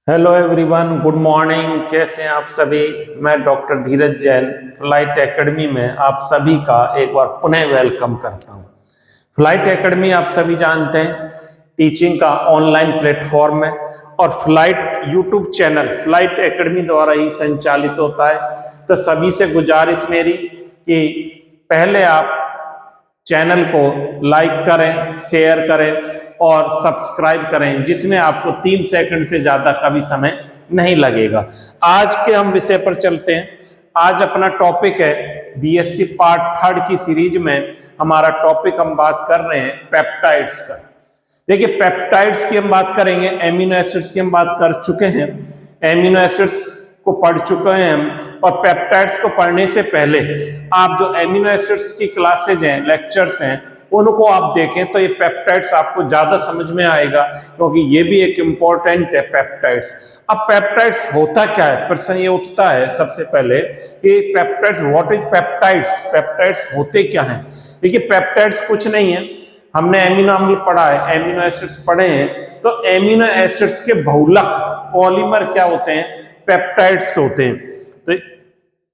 Hello everyone, good morning. कैसे हैं आप सभी। मैं डॉक्टर धीरज जैन फ्लाइट एकेडमी में आप सभी का एक बार पुनः वेलकम करता हूं। फ्लाइट एकेडमी आप सभी जानते हैं टीचिंग का ऑनलाइन प्लेटफॉर्म है और flight YouTube channel flight academy द्वारा ही संचालित होता है। तो सभी से गुजारिश मेरी कि पहले आप चैनल को लाइक करें, शेयर करें और सब्सक्राइब करें, जिसमें आपको 3 सेकंड से ज्यादा का भी समय नहीं लगेगा। आज के हम विषय पर चलते हैं। आज अपना टॉपिक है बीएससी पार्ट 3 की सीरीज में हमारा टॉपिक हम बात कर रहे हैं पेप्टाइड्स का। देखिए, पेप्टाइड्स की हम बात करेंगे, एमिनो एसिड्स की हम बात कर चुके हैं, एमिनो एसिड्स को पढ़ चुके हैं हम। और पेप्टाइड्स को पढ़ने से पहले आप जो एमिनो एसिड्स की क्लासेज हैं, लेक्चर्स हैं, उनको आप देखें तो ये पेप्टाइड्स आपको ज्यादा समझ में आएगा, क्योंकि ये भी एक इम्पोर्टेंट है पेप्टाइड्स। अब पेप्टाइड्स होता क्या है, प्रश्न ये उठता है सबसे पहले कि peptides, what is peptides, peptides होते क्या हैं। देखिए, पेप्टाइड्स कुछ नहीं है, हमने एमिनो अम्ल पढ़ा है, एमिनो एसिड्स पढ़े हैं, तो एमिनो एसिड्स के बहुलक पॉलीमर क्या होते हैं, पेप्टाइड्स होते हैं। तो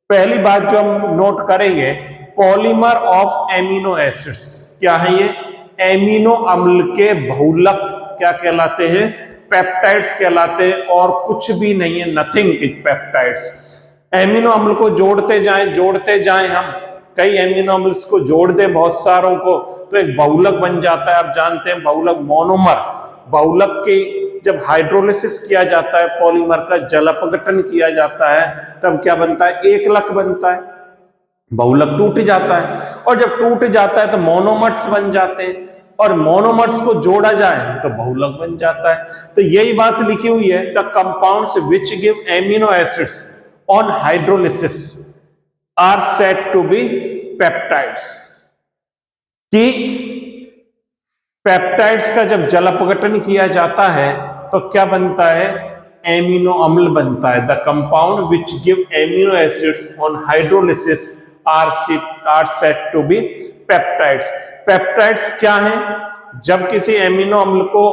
पहली बात जो हम नोट करेंगे, पॉलीमर ऑफ एमिनो एसिड्स क्या है, ये एमिनो अम्ल के बहुलक क्या कहलाते हैं, पेप्टाइड्स कहलाते हैं, और कुछ भी नहीं है, नथिंग इज पेप्टाइड्स। एमिनो अम्ल को जोड़ते जाएं हम, कई एमिनो अम्ल्स को जोड़ दें, बहुत सारों को, तो एक बहुलक बन जाता है। आप जानते हैं बहुलक, मोनोमर। बहुलक की जब हाइड्रोलिसिस किया जाता है, पॉलीमर का जल अपघटन किया जाता है, तब क्या बनता है, एक लक बनता है, बहुलक टूट जाता है। और जब टूट जाता है तो मोनोमर्स बन जाते हैं, और मोनोमर्स को जोड़ा जाए तो बहुलक बन जाता है। तो यही बात लिखी हुई है, the compounds which give amino acids on hydrolysis are said to be peptides. कि पेप्टाइड्स का जब जल अपघटन किया जाता है तो क्या बनता है, एमिनो अम्ल बनता है। The compound which give amino acids on hydrolysis are said to be peptides. Peptides क्या है, जब किसी एमिनो अम्ल को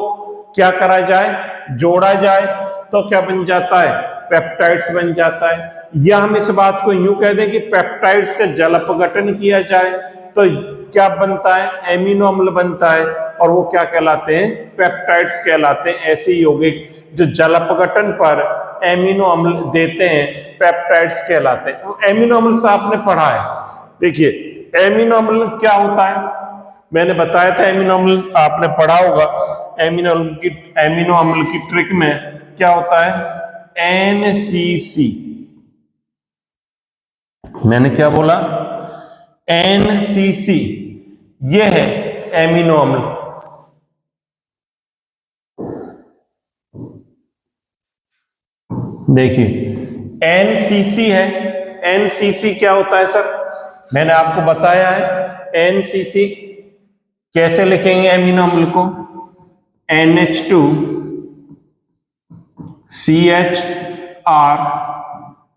क्या करा जाए, जोड़ा जाए, तो क्या बन जाता है, पेप्टाइड्स बन जाता है। या हम इस बात को यूं कह दें कि पेप्टाइड्स का जल अपघटन किया जाए तो क्या बनता है, एमिनो अम्ल बनता है, और वो क्या कहलाते हैं, पेप्टाइड्स कहलाते हैं। ऐसे यौगिक जो जल अपघटन पर एमिनो अम्ल देते हैं, पेप्टाइड्स कहलाते हैं। एमिनो अम्ल से आपने पढ़ा है। देखिए, एमिनो अम्ल क्या होता है, मैंने बताया था एमिनो अम्ल आपने पढ़ा होगा। एमिनो अम्ल की ट्रिक में क्या होता है, एनसीसी। मैंने क्या बोला, एनसीसी, ये है एमिनो अम्ल। देखिए, एनसीसी है। एनसीसी क्या होता है सर, मैंने आपको बताया है। एनसीसी कैसे लिखेंगे एमिनो अम्ल को, NH2 CHR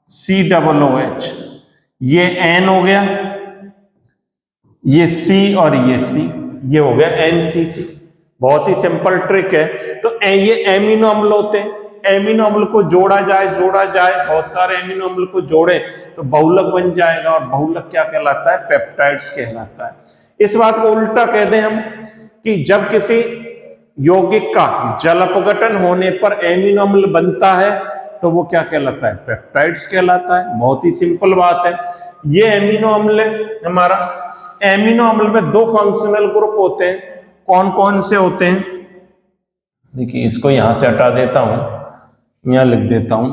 COOH, ये N हो गया, ये C और ये C, ये हो गया एनसीसी। बहुत ही सिंपल ट्रिक है। तो ये एमिनो अम्ल होते हैं। एमिनो अम्ल को जोड़ा जाए, बहुत सारे एमिनो अम्ल को जोड़े तो बहुलक बन जाएगा, और बहुलक क्या कहलाता है, पेप्टाइड्स कहलाता है। इस बात को उल्टा कह दें हम कि जब किसी यौगिक का जल अपघटन होने पर एमिनो अम्ल बनता है तो वो क्या कहलाता है, पेप्टाइड्स कहलाता है। बहुत ही सिंपल बात है। ये एमिनो अम्ल है हमारा। एमिनो अम्ल में 2 फंक्शनल ग्रुप होते हैं। कौन कौन से होते हैं, देखिए इसको यहां से हटा देता हूं, यहां लिख देता हूं,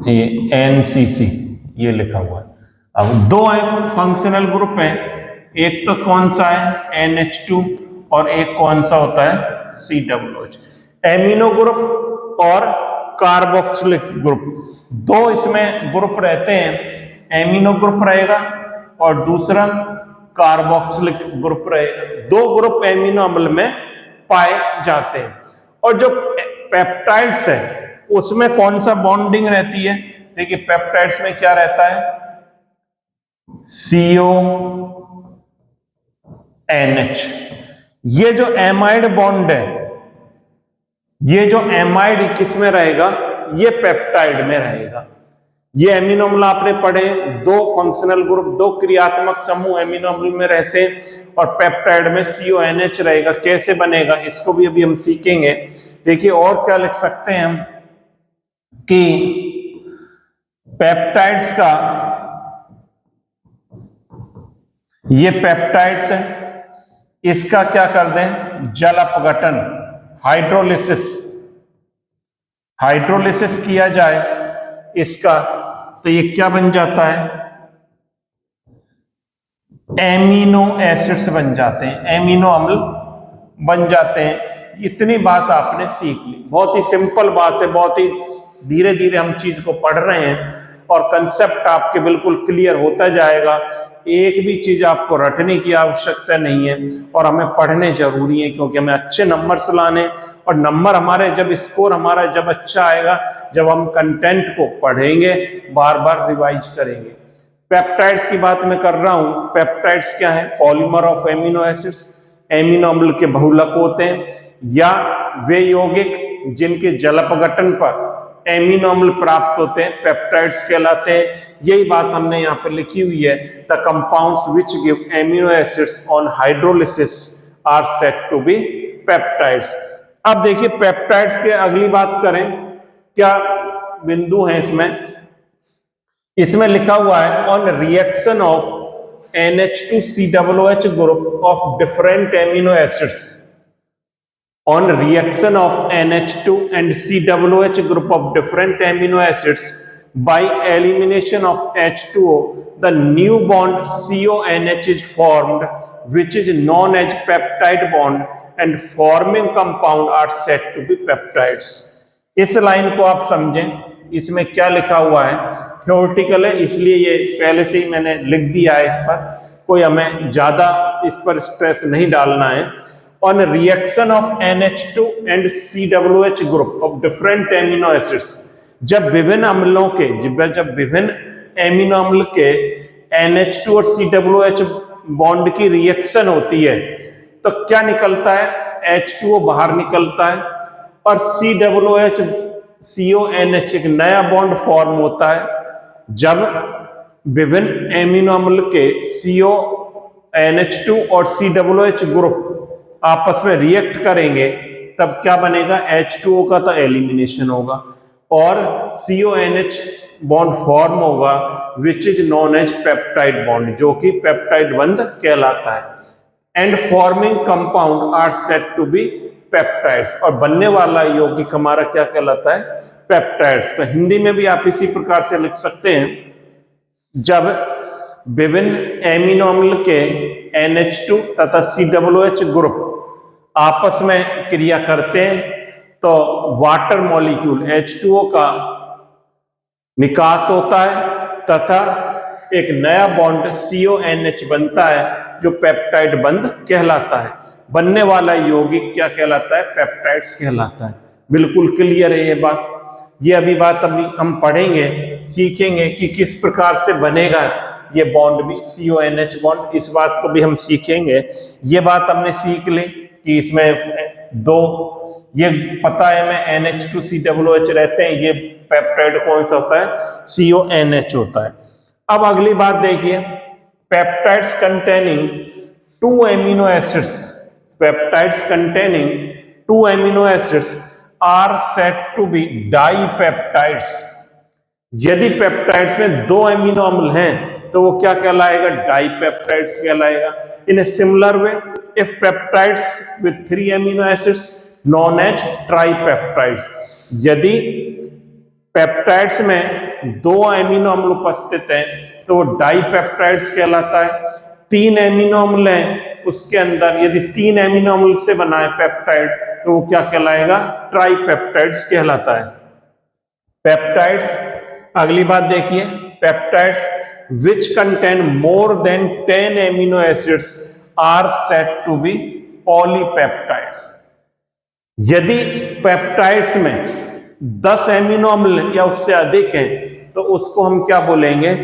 ये एनसीसी ये लिखा हुआ है। अब 2 फंक्शनल ग्रुप हैं, एक तो कौन सा है, NH2, और एक कौन सा होता है, COOH। एमिनो ग्रुप और कार्बोक्सिलिक ग्रुप, 2 इसमें ग्रुप रहते हैं। एमिनो ग्रुप रहेगा और दूसरा कार्बोक्सिलिक ग्रुप रहेगा। 2 ग्रुप एमिनो अम्ल में पाए जाते हैं। और जो पेप्टाइड्स है उसमें कौन सा बॉन्डिंग रहती है, देखिए पेप्टाइड्स में क्या रहता है, CONH। ये जो एमाइड बॉन्ड है, ये जो एमाइड किस में रहेगा, ये पेप्टाइड में रहेगा। ये एमिनो अम्ल आपने पढ़े, दो फंक्शनल ग्रुप, दो क्रियात्मक समूह एमिनो अम्ल में रहते हैं, और पेप्टाइड में CONH रहेगा। कैसे बनेगा इसको भी अभी हम सीखेंगे। देखिए और क्या लिख सकते हैं हम कि पेप्टाइड्स का, ये पेप्टाइड्स है, इसका क्या कर दें, जल अपघटन, हाइड्रोलिसिस किया जाए इसका, तो ये क्या बन जाता है, एमिनो एसिड्स बन जाते हैं, एमिनो अम्ल बन जाते हैं। इतनी बात आपने सीख ली, बहुत ही सिंपल बात है, बहुत ही धीरे धीरे हम चीज को पढ़ रहे हैं और कंसेप्ट आपके बिल्कुल क्लियर होता जाएगा। एक भी चीज आपको रटने की आवश्यकता नहीं है, और हमें पढ़ने जरूरी है, क्योंकि हमें अच्छे नंबर्स लाने, और नंबर हमारे जब स्कोर हमारा जब अच्छा आएगा, जब हम कंटेंट को पढ़ेंगे, बार बार रिवाइज करेंगे। पेप्टाइड्स की बात मैं कर रहा हूं। पेप्टाइड्स क्या है, polymer of amino acids, amino अम्ल के बहुलक होते हैं, या वे यौगिक जिनके जलपघटन पर एमिनो अम्ल प्राप्त होते हैं, पेप्टाइड्स कहलाते हैं। यही बात हमने यहाँ पर लिखी हुई है, the compounds which give amino acids on hydrolysis are said to be peptides. अब देखिए पेप्टाइड्स के अगली बात करें, क्या बिंदु है इसमें लिखा हुआ है, on reaction of NH2COOH group of different amino acids, on reaction of NH2 and COOH group of different amino acids by elimination of H2O, the new bond CONH is formed, which is known as peptide bond, and forming compound are said to be peptides। इस line को आप समझें, इसमें क्या लिखा हुआ है, theoretical है इसलिए ये पहले से ही मैंने लिख दिया है, इस पर कोई हमें ज्यादा इस पर स्ट्रेस नहीं डालना है। On reaction of NH2 and COOH group of different amino acids, जब विभिन्न अम्लों के, जब विभिन्न एमिनो अम्ल के NH2 और COOH बॉन्ड की रिएक्शन होती है, तो क्या निकलता है, H2O बाहर निकलता है, और CONH एक नया बॉन्ड फॉर्म होता है। जब विभिन्न एमिनो अम्ल के CONH2 और COOH ग्रुप आपस में रिएक्ट करेंगे, तब क्या बनेगा, H2O का तो एलिमिनेशन होगा और CONH बॉन्ड फॉर्म होगा, which is known as peptide bond, जो कि पेप्टाइड बंध कहलाता है। And forming compound are said to be peptides, और बनने वाला यौगिक हमारा क्या कहलाता है, पेप्टाइड्स। तो हिंदी में भी आप इसी प्रकार से लिख सकते हैं, जब विभिन्न एमिनो अम्ल के NH2 तथा COOH ग्रुप आपस में क्रिया करते हैं, तो वाटर मॉलिक्यूल H2O का निकास होता है, तथा एक नया बॉन्ड CONH बनता है, जो पेप्टाइड बंध कहलाता है। बनने वाला यौगिक क्या कहलाता है, पेप्टाइड्स कहलाता है। बिल्कुल क्लियर है ये बात। ये अभी हम पढ़ेंगे, सीखेंगे कि किस प्रकार से बनेगा ये बॉन्ड भी, CONH बॉन्ड, इस बात को भी हम सीखेंगे। ये बात हमने सीख ली कि इसमें दो, ये पता है हमें NH2 COOH रहते हैं, ये पेप्टाइड कौन सा होता है, CONH होता है। अब अगली बात देखिए, peptides containing 2 amino acids, peptides containing 2 amino acids are said to be dipeptides. यदि पेप्टाइड्स में 2 एमिनो अम्ल हैं, तो वो क्या कहलाएगा, डाइपेप्टाइड्स कहलाएगा। In a similar way, if peptides with 3 amino acids known as tripeptides, यदि पेप्टाइड्स में 2 एमिनो अम्ल उपस्थित हैं, तो वो डाइपेप्टाइड्स कहलाता है। 3 एमिनो अम्ल हैं उसके अंदर, यदि 3 एमिनो अम्ल से बना है पेप्टाइड, तो वो क्या कहलाएगा, ट्राइपेप्टाइड्स कहलाता है। पेप्टाइड्स, अगली बात देखिए, peptides which contain more than 10 amino acids are said to be polypeptides। यदि पेप्टाइड्स में 10 एमिनो अम्ल या उससे अधिक हैं, तो उसको हम क्या बोलेंगे,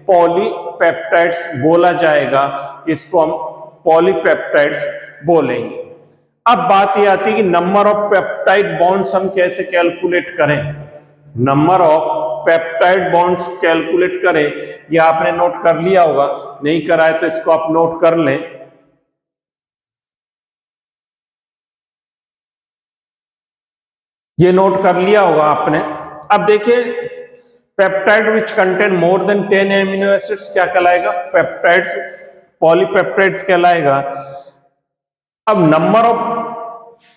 पॉलीपेप्टाइड्स बोला जाएगा, इसको हम पॉलीपेप्टाइड्स बोलेंगे। अब बात ये आती है कि नंबर ऑफ पेप्टाइड बॉन्ड्स हम कैसे कैलकुलेट करें। Number of peptide bonds calculate करें, ये आपने नोट कर लिया होगा, नहीं करा है तो इसको आप नोट कर लें। ये नोट कर लिया होगा आपने। अब देखिए, peptide which contain more than 10 amino acids क्या कहलाएगा? पेप्टाइड्स, पॉलीपेप्टाइड्स कहलाएगा। अब नंबर ऑफ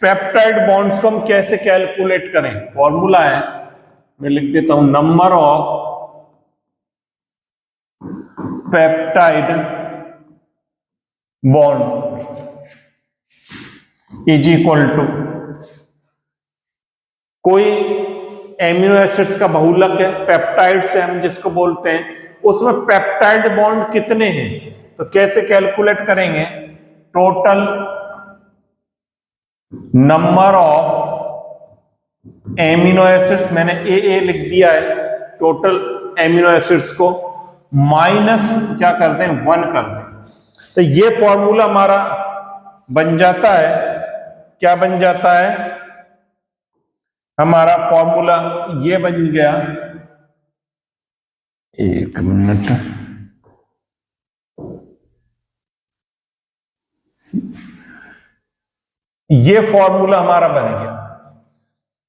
पेप्टाइड बॉन्ड्स को हम कैसे कैलकुलेट करें? फॉर्मूला है, मैं लिख देता हूं, number of peptide bond is equal to, कोई एमिनो एसिड्स का बहुलक है, पेप्टाइड्स है हम जिसको बोलते हैं, उसमें पेप्टाइड बॉन्ड कितने हैं, तो कैसे कैलकुलेट करेंगे? Total number of amino acids, मैंने ए लिख दिया है, टोटल एमिनो एसिड्स को माइनस क्या कर दें? 1 कर दें। तो ये फॉर्मूला हमारा बन जाता है, क्या बन जाता है? हमारा फॉर्मूला ये बन गया, एक मिनट, ये फॉर्मूला हमारा बन गया।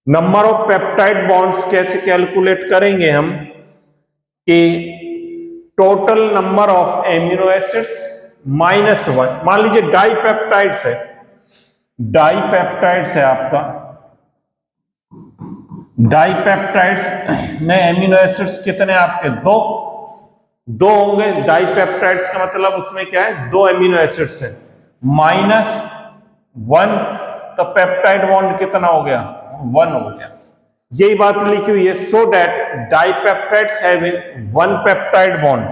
नंबर ऑफ पेप्टाइड बॉन्ड्स कैसे कैलकुलेट करेंगे हम? कि total number of amino acids minus 1। मान लीजिए डाइपेप्टाइड्स है, डाइपेप्टाइड्स है आपका, डाइपेप्टाइड्स में एमिनो एसिड्स कितने आपके? 2 होंगे। डाइपेप्टाइड्स का मतलब उसमें क्या है? 2 एमिनो एसिड्स है, माइनस 1, तो पेप्टाइड बॉन्ड कितना हो गया? 1 हो गया। यही बात लिखी हुई है, so that dipeptides having 1 peptide bond.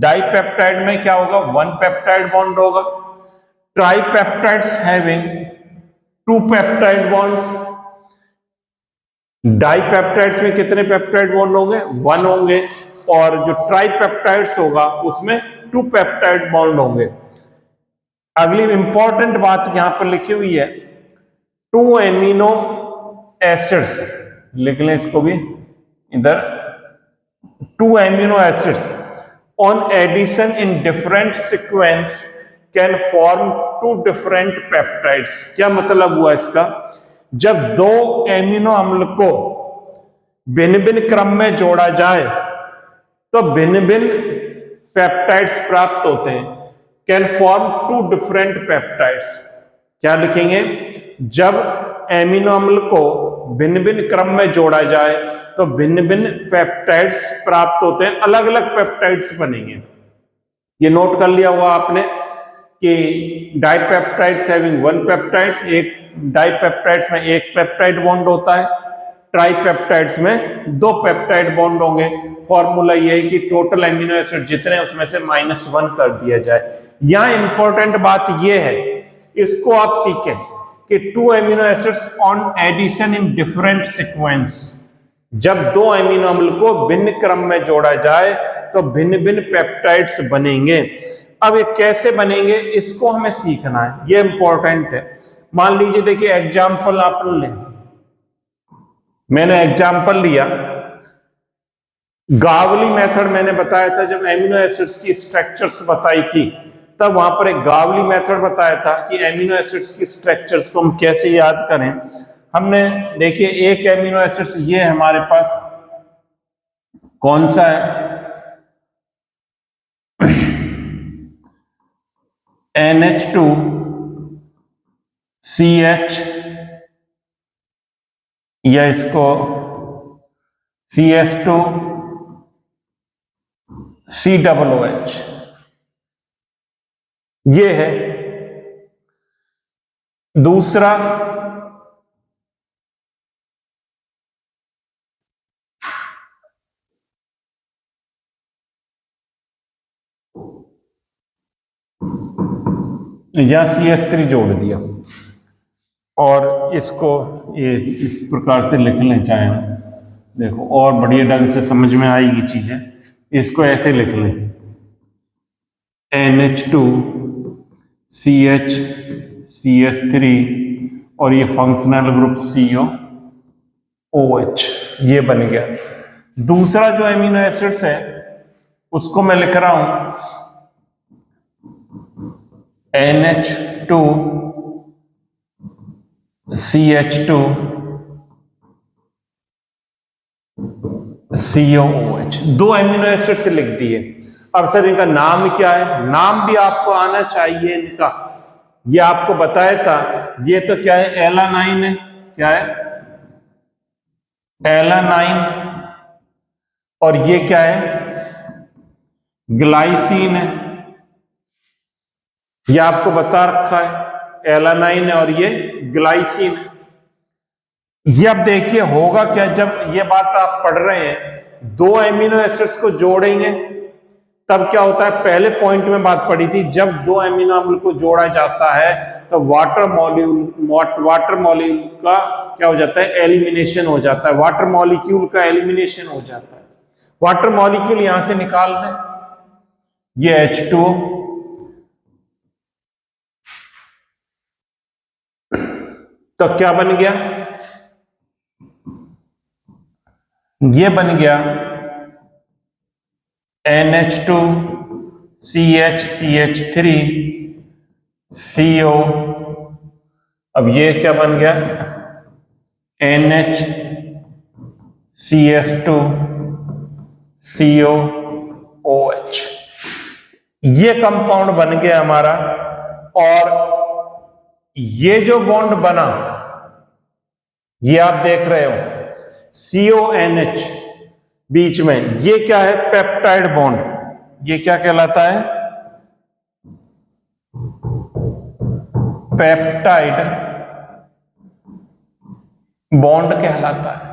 Dipeptide में क्या होगा? 1 पेप्टाइड बॉन्ड होगा। ट्राइपेप्टाइड्स हैविंग 2 पेप्टाइड बॉन्ड्स। डाइपेप्टाइड्स में कितने पेप्टाइड बॉन्ड होंगे? 1 होंगे। और जो ट्राइपेप्टाइड्स होगा उसमें 2 पेप्टाइड बॉन्ड होंगे। अगली इंपॉर्टेंट बात यहां पर लिखी हुई है, 2 एमिनो एसिड्स, लिख लें इसको भी इधर, 2 amino acids on addition in different sequence can form 2 different peptides. क्या मतलब हुआ इसका? जब 2 एमिनो अम्ल को भिन्न भिन्न क्रम में जोड़ा जाए तो भिन्न भिन्न पेप्टाइड्स प्राप्त होते हैं। Can form 2 different peptides. क्या लिखेंगे? जब एमिनो अम्ल को भिन्न भिन्न क्रम में जोड़ा जाए तो भिन्न भिन्न पेप्टाइड्स प्राप्त होते हैं, अलग अलग पेप्टाइड्स बनेंगे। ये नोट कर लिया हुआ आपने कि डाइपेप्टाइड्स हैविंग 1 पेप्टाइड्स, एक डाइपेप्टाइड्स में 1 पेप्टाइड बॉन्ड होता है, ट्राइपेप्टाइड्स में 2 पेप्टाइड बॉन्ड होंगे। फॉर्मूला ये है कि टोटल एमिनो एसिड जितने उसमें से -1 कर दिया जाए। यहां इंपॉर्टेंट बात ये है, इसको आप सीखें कि 2 amino acids on addition in different sequence, जब 2 एमिनो अम्ल को भिन्न क्रम में जोड़ा जाए तो भिन्न भिन्न पेप्टाइड्स बनेंगे। अब ये कैसे बनेंगे इसको हमें सीखना है, ये इंपॉर्टेंट है। मान लीजिए, देखिए एग्जाम्पल आप लें, मैंने एग्जाम्पल लिया, गावली मेथड मैंने बताया था जब एमिनो एसिड्स की स्ट्रक्चर्स बताई थी, तब वहां पर एक गावली मेथड बताया था कि एमिनो एसिड्स की स्ट्रक्चर्स को हम कैसे याद करें। हमने देखिए, एक एमिनो एसिड्स ये हमारे पास कौन सा है? NH2 CH, या इसको CH2 COOH, ये है। दूसरा या CH3 जोड़ दिया, और इसको ये इस प्रकार से लिख लें, चाहे देखो और बढ़िया ढंग से समझ में आएगी चीजें। इसको ऐसे लिख लें, NH2 CH CH3 और ये फंक्शनल ग्रुप COOH, ये बन गया। दूसरा जो एमिनो एसिड्स है उसको मैं लिख रहा हूं NH2CH2COOH, दो एमिनो एसिड से लिख दिए। अब सर इनका नाम क्या है? नाम भी आपको आना चाहिए इनका, ये आपको बताया था। ये तो क्या है? एलानाइन है। क्या है? एलानाइन। और ये क्या है? ग्लाइसिन है। ये आपको बता रखा है, एलानाइन है और ये ग्लाइसिन है। ये अब देखिए होगा क्या, जब ये बात आप पढ़ रहे हैं, दो एमिनो एसिड्स को जोड़ेंगे तब क्या होता है? पहले पॉइंट में बात पड़ी थी, जब दो एमिनो अम्ल को जोड़ा जाता है तो वाटर मॉलिक्यूल का क्या हो जाता है? एलिमिनेशन हो जाता है। वाटर मॉलिक्यूल का एलिमिनेशन हो जाता है। वाटर मॉलिक्यूल यहां से निकाल दें, ये H2O, तो क्या बन गया? ये बन गया NH2CH3CO। अब ये क्या बन गया? NHCS2COOH। ये कंपाउंड बन गया हमारा। और ये जो बॉन्ड बना, ये आप देख रहे हो CONH बीच में, ये क्या है? Peptide bond. ये क्या कहलाता है? पेप्टाइड बॉन्ड कहलाता है।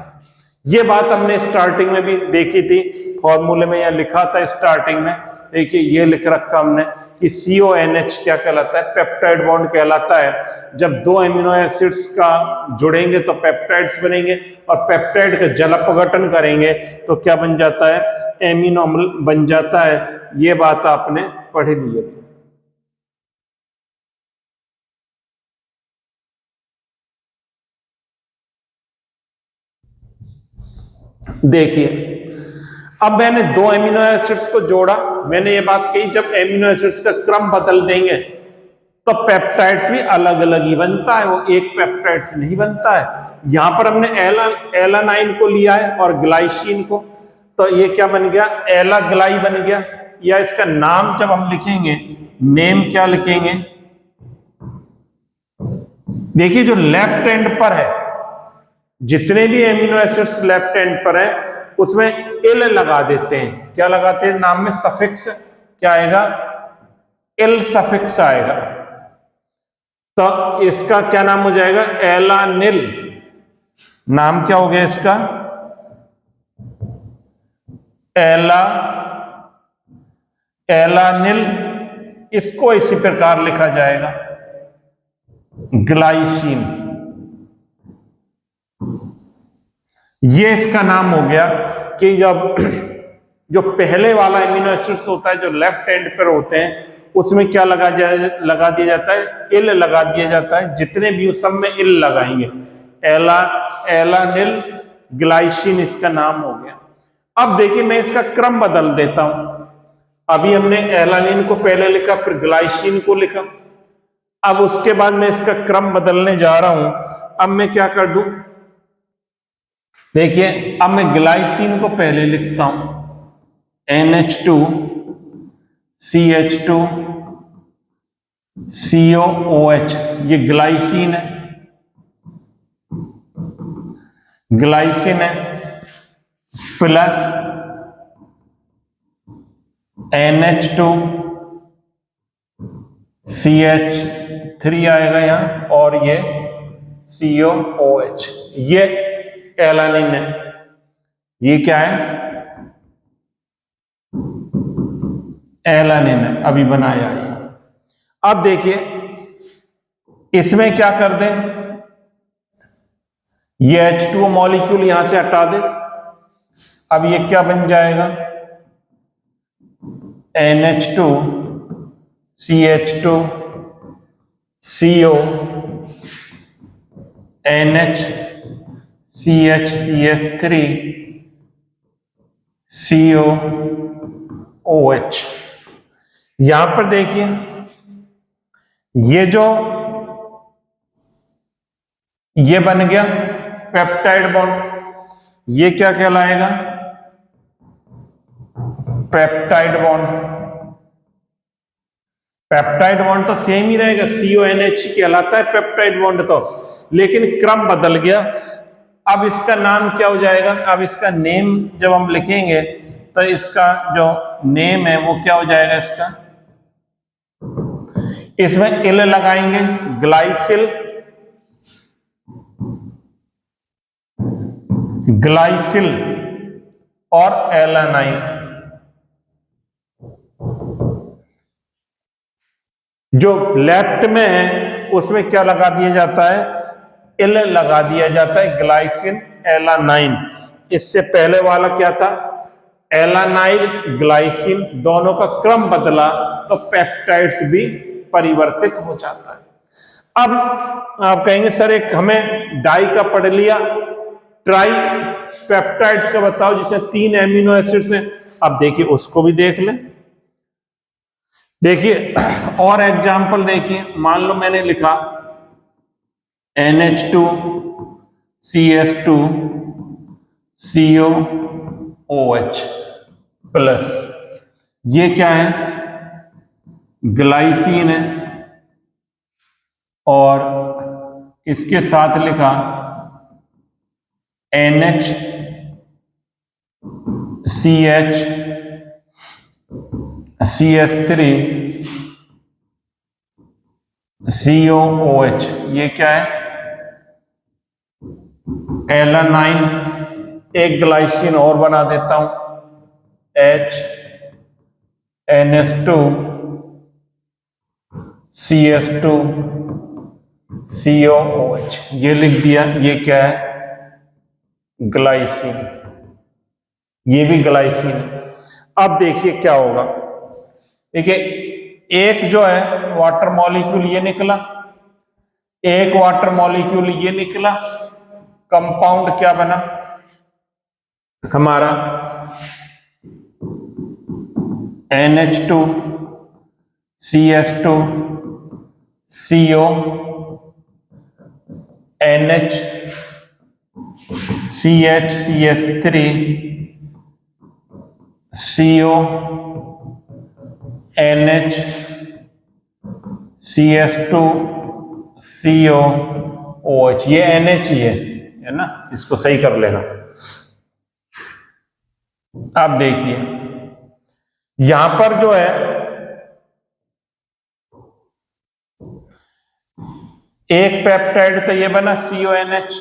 ये बात हमने स्टार्टिंग में भी देखी थी, फॉर्मूले में यह लिखा था स्टार्टिंग में। देखिए ये लिख रखा हमने कि CONH क्या कहलाता है? पेप्टाइड बॉन्ड कहलाता है। जब दो एमिनो एसिड्स का जुड़ेंगे तो पेप्टाइड्स बनेंगे, और पेप्टाइड का जल अपघटन करेंगे तो क्या बन जाता है? एमिनो अम्ल बन जाता है। ये बात आपने पढ़ ली है। देखिए अब मैंने दो एमिनो एसिड्स को जोड़ा, मैंने ये बात कही जब एमिनो एसिड्स का क्रम बदल देंगे तो पेप्टाइड्स भी अलग अलग ही बनता है, वो एक पेप्टाइड्स नहीं बनता है। यहां पर हमने एलानाइन को लिया है और ग्लाइसिन को, तो ये क्या बन गया? एलाग्लाई बन गया। या इसका नाम जब हम लिखेंगे, नेम क्या लिखेंगे? देखिए जो लेफ्ट एंड पर है, जितने भी एमिनो एसिड्स लेफ्ट एंड पर है उसमें इल लगा देते हैं। क्या लगाते हैं नाम में? सफिक्स। क्या आएगा? इल सफिक्स आएगा। तो इसका क्या नाम हो जाएगा? एलानिल। नाम क्या हो गया इसका? एलानिल। इसको इसी प्रकार लिखा जाएगा ग्लाइसिन। ये इसका नाम हो गया कि जब जो पहले वाला एमिनो एसिड्स होता है जो लेफ्ट एंड पर होते हैं उसमें क्या लगा दिया जाता है? इल लगा दिया जाता है। जितने भी सब में इल लगाएंगे। एलानिल ग्लाइसिन इसका नाम हो गया। अब देखिए मैं इसका क्रम बदल देता हूं। अभी हमने एलानिन को पहले लिखा, फिर ग्लाइसिन को लिखा। अब उसके बाद मैं इसका क्रम बदलने जा रहा हूं। अब मैं क्या कर दूं? देखिए अब मैं ग्लाइसिन को पहले लिखता हूं, NH2CH2COOH। ये ग्लाइसिन है, ग्लाइसिन है, प्लस NH2CH3 आएगा यहां, और ये COOH। ये एलानिन है। ये क्या है? एलानिन है, अभी बनाया है। अब देखिए इसमें क्या कर दें? ये H2O मॉलिक्यूल यहां से हटा दें। अब ये क्या बन जाएगा? NH2CH2CO NHCHCS3 COOH। यहां पर देखिए ये बन गया पेप्टाइड बॉन्ड। ये क्या कहलाएगा? Peptide bond. पेप्टाइड बॉन्ड तो सेम ही रहेगा, CONH कहलाता है पेप्टाइड बॉन्ड तो, लेकिन क्रम बदल गया। अब इसका नाम क्या हो जाएगा? अब इसका नेम जब हम लिखेंगे तो इसका जो नेम है वो क्या हो जाएगा? इसमें इल लगाएंगे, ग्लाइसिल, ग्लाइसिल और एलानाइन। जो लेफ्ट में है उसमें क्या लगा दिया जाता है? इल लगा दिया जाता है, ग्लाइसिन एलानाइन। इससे पहले वाला क्या था? एलानाइल ग्लाइसिन, दोनों का क्रम बदला तो पेप्टाइड्स भी परिवर्तित हो जाता है। अब आप कहेंगे सर एक हमें डाई का पढ़ लिया, ट्राई पेप्टाइड्स का बताओ जिसमें 3 एमिनो एसिड्स हैं। अब देखिए उसको भी देख लें। देखिए और एग्जांपल देखिए, मान लो मैंने लिखा NH2CS2 COOH प्लस, ये क्या है? ग्लाइसिन है, और इसके साथ लिखा NHCHCS3 COOH। ये क्या है? एलानाइन। एक ग्लाइसिन और बना देता हूं, NS2CS2 COOH। ये लिख दिया। ये क्या है? ग्लाइसिन। ये भी ग्लाइसिन है। अब देखिए क्या होगा। देखिए एक जो है वाटर मॉलिक्यूल ये निकला, एक वाटर मॉलिक्यूल ये निकला, कंपाउंड क्या बना हमारा? NH2CS2 CO NHCHCS3 CO NHCS2 COOH। ये NH ही है ना, इसको सही कर लेना। अब देखिए यहां पर जो है एक पेप्टाइड तो ये बना CONH,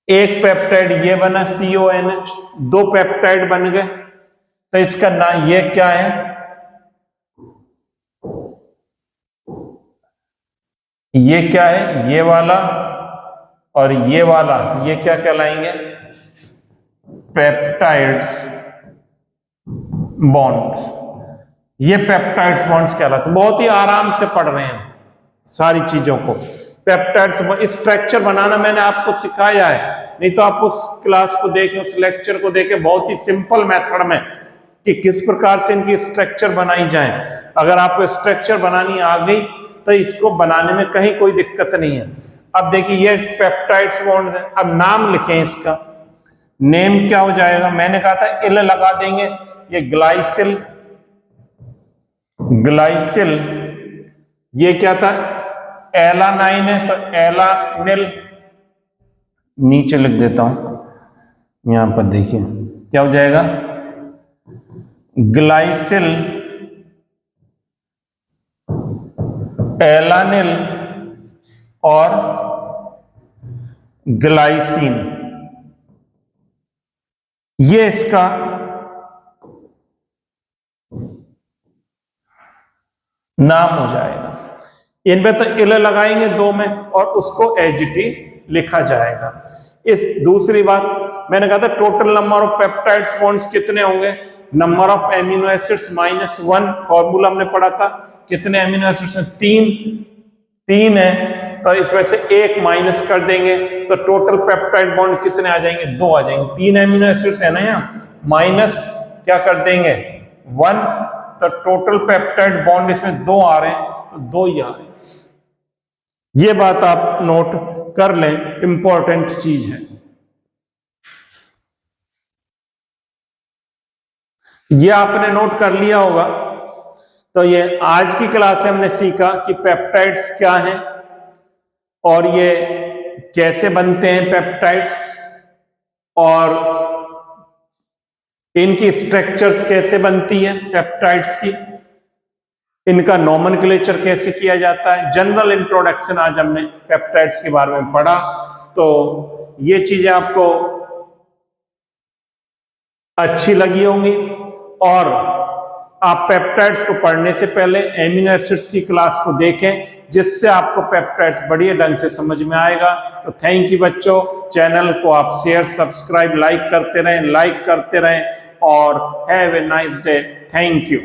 एक पेप्टाइड ये बना CONH, 2 पेप्टाइड बन गए। तो इसका नाम ये क्या है? ये क्या है? ये वाला और ये वाला, ये क्या कहलाएंगे? Peptides bonds. ये पेप्टाइड्स बॉन्ड्स कहलाते हैं। बहुत ही आराम से पढ़ रहे हैं सारी चीजों को। पेप्टाइड्स स्ट्रक्चर बनाना मैंने आपको सिखाया है, नहीं तो आप उस क्लास को देखें, उस लेक्चर को देखें, बहुत ही सिंपल मेथड में कि किस प्रकार से इनकी स्ट्रक्चर बनाई जाए। अगर आपको स्ट्रक्चर बनानी आ गई तो इसको बनाने में कहीं कोई दिक्कत नहीं है। अब देखिए ये पेप्टाइड्स बॉन्ड्स हैं। अब नाम लिखें, इसका नेम क्या हो जाएगा? मैंने कहा था इल लगा देंगे। ये ग्लाइसिल, ग्लाइसिल। ये क्या था? एलानाइन है तो एलानिल। नीचे लिख देता हूं, यहां पर देखिए क्या हो जाएगा? ग्लाइसिल, एलानिल और ग्लाइसिन। ये इसका नाम हो जाएगा। इनमें तो इल लगाएंगे 2 में और उसको एजिटी लिखा जाएगा। इस दूसरी बात मैंने कहा था total number of peptides bonds कितने होंगे? Number of amino acids -1। Formula हमने पढ़ा था, कितने एमिनो एसिड्स हैं? 3 है। तो इसमें से एक माइनस कर देंगे तो टोटल पेप्टाइड बॉन्ड कितने आ जाएंगे? 2 आ जाएंगे। 3 एमिनो एसिड्स है ना यहाँ, माइनस क्या कर देंगे? 1, तो टोटल पेप्टाइड बॉन्ड इसमें 2 आ रहे हैं, तो 2 ही आ रहे हैं। ये बात आप नोट कर लें, इंपॉर्टेंट चीज है। ये आपने नोट कर लिया होगा। तो ये आज की क्लास में हमने सीखा कि पेप्टाइड्स क्या हैं और ये कैसे बनते हैं पेप्टाइड्स, और इनकी स्ट्रक्चर्स कैसे बनती है पेप्टाइड्स की, इनका नोमेनक्लेचर कैसे किया जाता है, जनरल इंट्रोडक्शन आज हमने पेप्टाइड्स के बारे में पढ़ा। तो ये चीजें आपको अच्छी लगी होंगी, और आप पेप्टाइड्स को पढ़ने से पहले एमिनो एसिड्स की क्लास को देखें, जिससे आपको पेप्टाइड्स बढ़िया ढंग से समझ में आएगा। तो थैंक यू बच्चों, चैनल को आप शेयर, सब्सक्राइब, लाइक करते रहें और have a nice day. Thank you.